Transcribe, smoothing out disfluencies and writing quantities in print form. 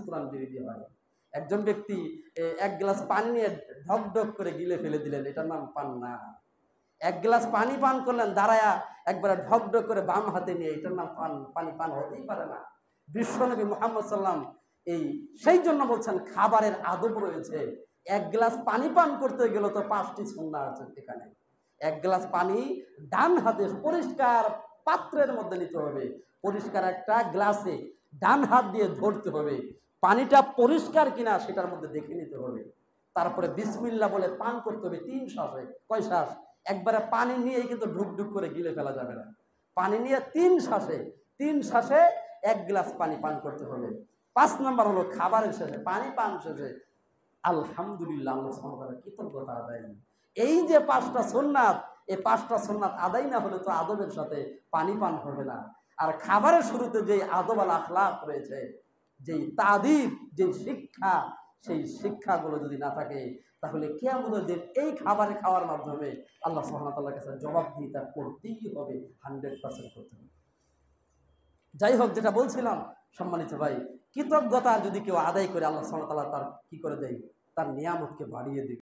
কোরআন বিরোধী হয়। একজন ব্যক্তি এক গ্লাস পানি নিয়ে ঢক ঢক করে গিলে ফেলে দিলেন, এটার নাম পান না। এক গ্লাস পানি পান করলেন দাঁড়ায়া একবারে ঢক ঢক করে বাম হাতে নিয়ে, এটার নাম পানি পান হতেই পারে না। বিশ্বনবী মুহাম্মদ সাল্লাম সেই জন্য বলছেন খাবারের আদব রয়েছে। এক গ্লাস পানি পান করতে গেলে তো 5টি সুন্নাহ আছে এখানে। এক গ্লাস পানি ডান হাতে পরিষ্কার পাত্রের মধ্যে নিতে হবে, পরিষ্কার একটা গ্লাসে ডান হাত দিয়ে ধরতে হবে, পানিটা পরিষ্কার কিনা সেটার মধ্যে দেখে নিতে হবে। তারপরে বিসমিল্লাহ বলে পান করতে হবে 3 শ্বাসে। কয় শ্বাস? একবারে পানি নিয়েই কিন্তু ঢুকঢুক করে গিলে ফেলা যাবে না। পানি নিয়ে 3 শ্বাসে, 3 শ্বাসে 1 গ্লাস পানি পান করতে হবে। 5 নাম্বার হলো খাবারের শেষে, পানি পান শেষে আলহামদুলিল্লাহ, আল্লাহ সুবহানাহু ওয়া তাআলা কৃতজ্ঞতা আদায়। এই যে 5টা সুন্নাত, এই 5টা সুন্নাত আদায় না হলে তো আদবের সাথে পানি পান হবে না। আর খাবারের শুরুতে যে আদব আল আখলাক রয়েছে, যেই তাদিব, যেই শিক্ষা, সেই শিক্ষাগুলো যদি না থাকে তাহলে কিয়ামতের দিন এই খাবারে খাওয়ার মাধ্যমে আল্লাহ সুবহানাহু ওয়া তাআলার কাছে জবাবদিহিতা করতেই হবে, 100% করতে হবে। যাই হোক, যেটা বলছিলাম সম্মানিত ভাই, কৃতজ্ঞতা যদি কেউ আদায় করে আল্লাহ সুবহানাহু ওয়া তাআলা তার কি করে দেয়, তার নিয়ামতকে বাড়িয়ে দেয়।